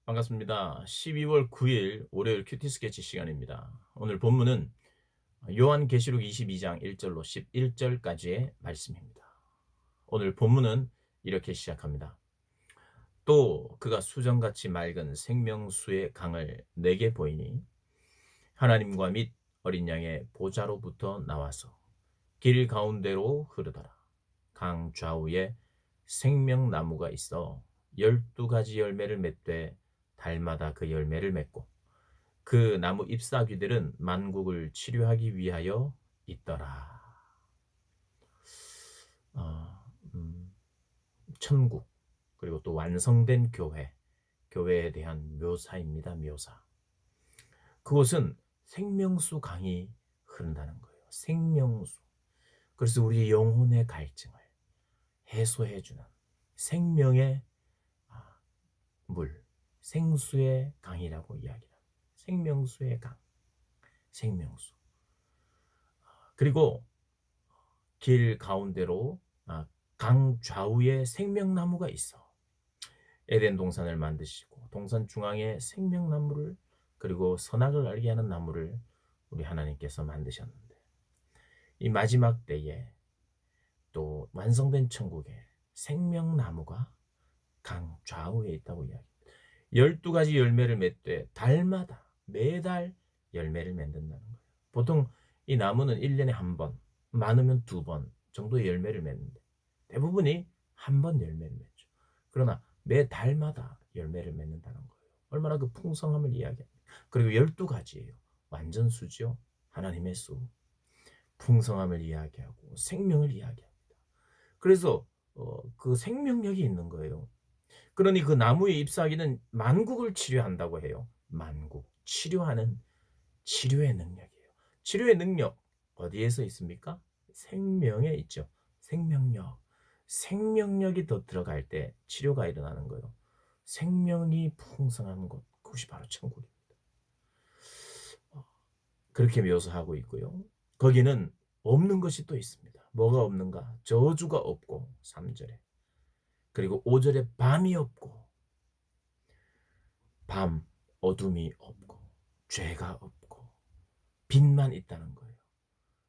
반갑습니다. 12월 9일 월요일 큐티 스케치 시간입니다. 오늘 본문은 요한계시록 22장 1절로 11절까지의 말씀입니다. 오늘 본문은 이렇게 시작합니다. 또 그가 수정같이 맑은 생명수의 강을 내게 보이니 하나님과 및 어린 양의 보좌로부터 나와서 길 가운데로 흐르더라. 강 좌우에 생명나무가 있어 12가지 열매를 맺되 달마다 그 열매를 맺고 그 나무 잎사귀들은 만국을 치료하기 위하여 있더라. 어, 음, 천국 그리고 또 완성된 교회에 대한 묘사입니다. 묘사. 그곳은 생명수 강이 흐른다는 거예요. 생명수. 그래서 우리의 영혼의 갈증을 해소해주는 생명의 물, 생수의 강이라고 이야기합니다. 생명수의 강, 생명수. 그리고 길 가운데로 강 좌우에 생명나무가 있어. 에덴 동산을 만드시고 동산 중앙에 생명나무를 그리고 선악을 알게 하는 나무를 우리 하나님께서 만드셨는데 이 마지막 때에 또 완성된 천국에 생명나무가 강 좌우에 있다고 이야기합니다. 12가지 열매를 맺되 달마다 매달 열매를 맺는다는 거예요. 보통 이 나무는 1년에 한 번, 많으면 2번 정도의 열매를 맺는데 대부분이 한 번 열매를 맺죠. 그러나 매 달마다 열매를 맺는다는 거예요. 얼마나 그 풍성함을 이야기합니다. 그리고 12가지예요. 완전 수죠. 하나님의 수. 풍성함을 이야기하고 생명을 이야기합니다. 그래서 그 생명력이 있는 거예요. 그러니 그 나무의 잎사귀는 만국을 치료한다고 해요. 만국. 치료하는 치료의 능력이에요. 치료의 능력 어디에서 있습니까? 생명에 있죠. 생명력. 생명력이 더 들어갈 때 치료가 일어나는 거예요. 생명이 풍성한 곳, 그것이 바로 천국입니다. 그렇게 묘사하고 있고요. 거기는 없는 것이 또 있습니다. 뭐가 없는가? 저주가 없고 3절에. 그리고 5절에 밤이 없고 밤, 어둠이 없고 죄가 없고 빛만 있다는 거예요.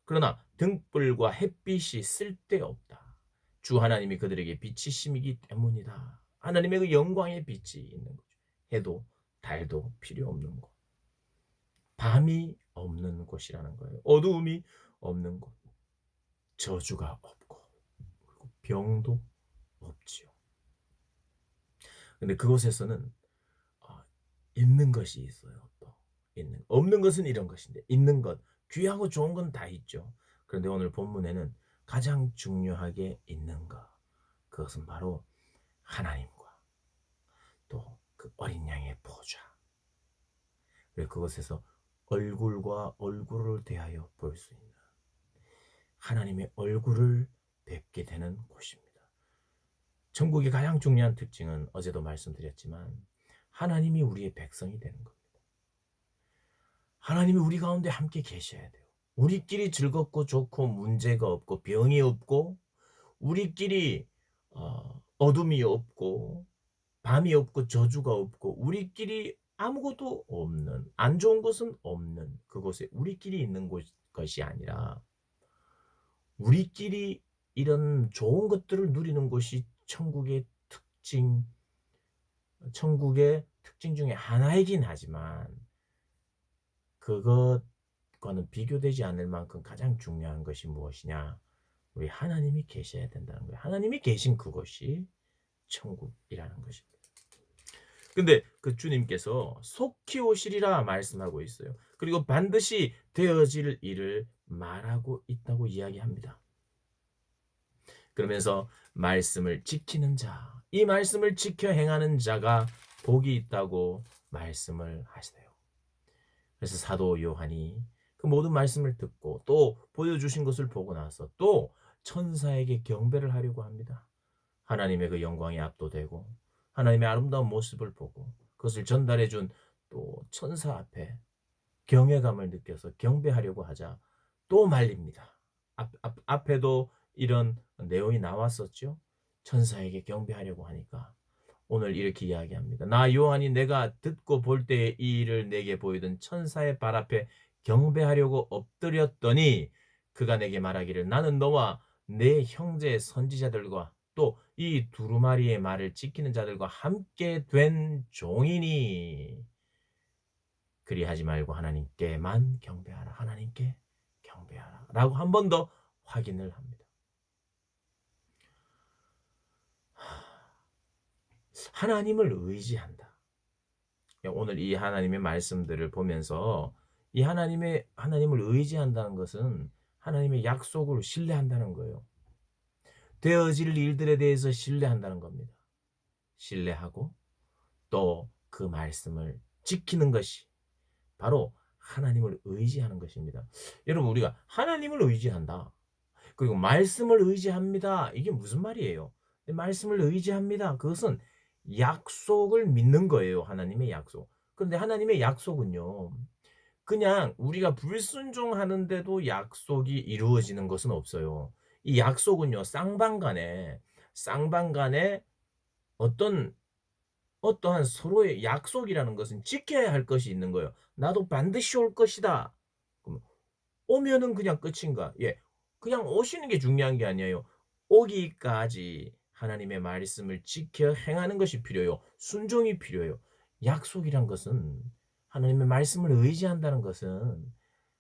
그러나 등불과 햇빛이 쓸데없다. 주 하나님이 그들에게 빛이심이기 때문이다. 하나님의 그 영광의 빛이 있는 거죠. 해도 달도 필요 없는 곳. 밤이 없는 곳이라는 거예요. 어두움이 없는 곳. 저주가 없고 그리고 병도 없지요. 근데 그곳에서는 어, 있는 것이 있어요. 또 있는 없는 것은 이런 것인데 있는 것 귀하고 좋은 건 다 있죠. 그런데 오늘 본문에는 가장 중요하게 있는 것 그것은 바로 하나님과 또 그 어린 양의 보좌. 그리고 그것에서 얼굴과 얼굴을 대하여 볼 수 있는 하나님의 얼굴을 뵙게 되는 곳입니다. 천국의 가장 중요한 특징은 어제도 말씀드렸지만 하나님이 우리의 백성이 되는 겁니다. 하나님이 우리 가운데 함께 계셔야 돼요. 우리끼리 즐겁고 좋고 문제가 없고 병이 없고 우리끼리 어둠이 없고 밤이 없고 저주가 없고 우리끼리 아무것도 없는 안 좋은 것은 없는 그곳에 우리끼리 있는 것이 아니라 우리끼리 이런 좋은 것들을 누리는 것이 천국의 특징 중에 하나이긴 하지만 그것과는 비교되지 않을 만큼 가장 중요한 것이 무엇이냐? 우리 하나님이 계셔야 된다는 거예요. 하나님이 계신 그것이 천국이라는 것입니다. 근데 그 주님께서 속히 오시리라 말씀하고 있어요. 그리고 반드시 되어질 일을 말하고 있다고 이야기합니다. 그러면서 말씀을 지키는 자, 이 말씀을 지켜 행하는 자가 복이 있다고 말씀을 하시대요. 그래서 사도 요한이 그 모든 말씀을 듣고 또 보여주신 것을 보고 나서 또 천사에게 경배를 하려고 합니다. 하나님의 그 영광에 압도되고 하나님의 아름다운 모습을 보고 그것을 전달해 준 또 천사 앞에 경외감을 느껴서 경배하려고 하자 또 말립니다. 앞에도 이런 내용이 나왔었죠. 천사에게 경배하려고 하니까 오늘 이렇게 이야기합니다. 나 요한이 내가 듣고 볼 때의 이 일을 내게 보이던 천사의 발 앞에 경배하려고 엎드렸더니 그가 내게 말하기를 나는 너와 내 형제 선지자들과 또 이 두루마리의 말을 지키는 자들과 함께 된 종이니 그리하지 말고 하나님께만 경배하라. 하나님께 경배하라. 라고 한 번 더 확인을 합니다. 하나님을 의지한다. 오늘 이 하나님의 말씀들을 보면서 이 하나님을 의지한다는 것은 하나님의 약속을 신뢰한다는 거예요. 되어질 일들에 대해서 신뢰한다는 겁니다. 신뢰하고 또 그 말씀을 지키는 것이 바로 하나님을 의지하는 것입니다. 여러분 우리가 하나님을 의지한다. 그리고 말씀을 의지합니다. 이게 무슨 말이에요? 말씀을 의지합니다. 그것은 약속을 믿는 거예요. 하나님의 약속. 그런데 하나님의 약속은요. 그냥 우리가 불순종하는데도 약속이 이루어지는 것은 없어요. 이 약속은요. 쌍방간에 어떤 어떠한 서로의 약속이라는 것은 지켜야 할 것이 있는 거예요. 나도 반드시 올 것이다. 그럼 오면은 그냥 끝인가? 예. 그냥 오시는 게 중요한 게 아니에요. 오기까지 하나님의 말씀을 지켜 행하는 것이 필요해요. 순종이 필요해요. 약속이란 것은 하나님의 말씀을 의지한다는 것은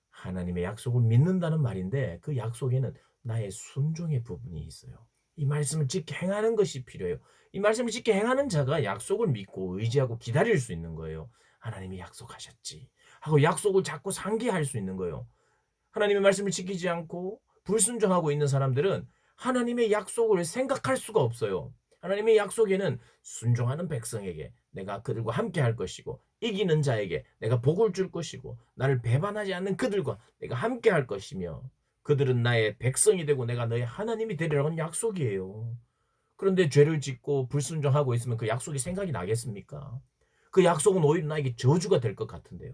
하나님의 약속을 믿는다는 말인데 그 약속에는 나의 순종의 부분이 있어요. 이 말씀을 지켜 행하는 것이 필요해요. 이 말씀을 지켜 행하는 자가 약속을 믿고 의지하고 기다릴 수 있는 거예요. 하나님이 약속하셨지 하고 약속을 자꾸 상기할 수 있는 거예요. 하나님의 말씀을 지키지 않고 불순종하고 있는 사람들은 하나님의 약속을 생각할 수가 없어요. 하나님의 약속에는 순종하는 백성에게 내가 그들과 함께 할 것이고 이기는 자에게 내가 복을 줄 것이고 나를 배반하지 않는 그들과 내가 함께 할 것이며 그들은 나의 백성이 되고 내가 너의 하나님이 되리라는 약속이에요. 그런데 죄를 짓고 불순종하고 있으면 그 약속이 생각이 나겠습니까? 그 약속은 오히려 나에게 저주가 될 것 같은데요.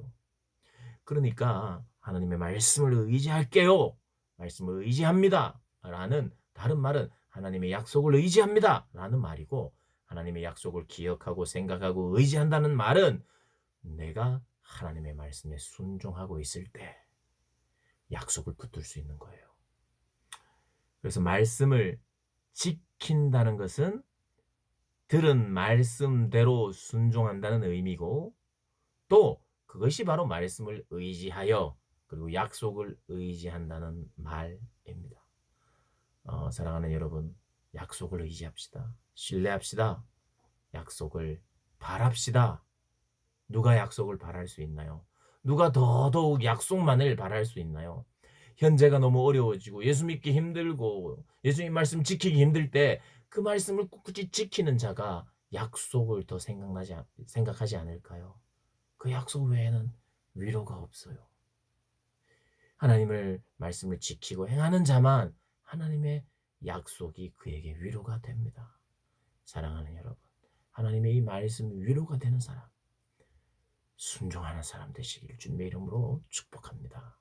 그러니까 하나님의 말씀을 의지할게요. 말씀을 의지합니다. 라는 다른 말은 하나님의 약속을 의지합니다. 라는 말이고 하나님의 약속을 기억하고 생각하고 의지한다는 말은 내가 하나님의 말씀에 순종하고 있을 때 약속을 붙들 수 있는 거예요. 그래서 말씀을 지킨다는 것은 들은 말씀대로 순종한다는 의미고 또 그것이 바로 말씀을 의지하여 그리고 약속을 의지한다는 말입니다. 사랑하는 여러분, 약속을 의지합시다. 신뢰합시다. 약속을 바랍시다. 누가 약속을 바랄 수 있나요? 누가 더더욱 약속만을 바랄 수 있나요? 현재가 너무 어려워지고 예수 믿기 힘들고 예수님 말씀 지키기 힘들 때 그 말씀을 꿋꿋이 지키는 자가 약속을 더 생각하지 않을까요? 그 약속 외에는 위로가 없어요. 하나님을 말씀을 지키고 행하는 자만 하나님의 약속이 그에게 위로가 됩니다. 사랑하는 여러분, 하나님의 이 말씀이 위로가 되는 사람, 순종하는 사람 되시길 주님의 이름으로 축복합니다.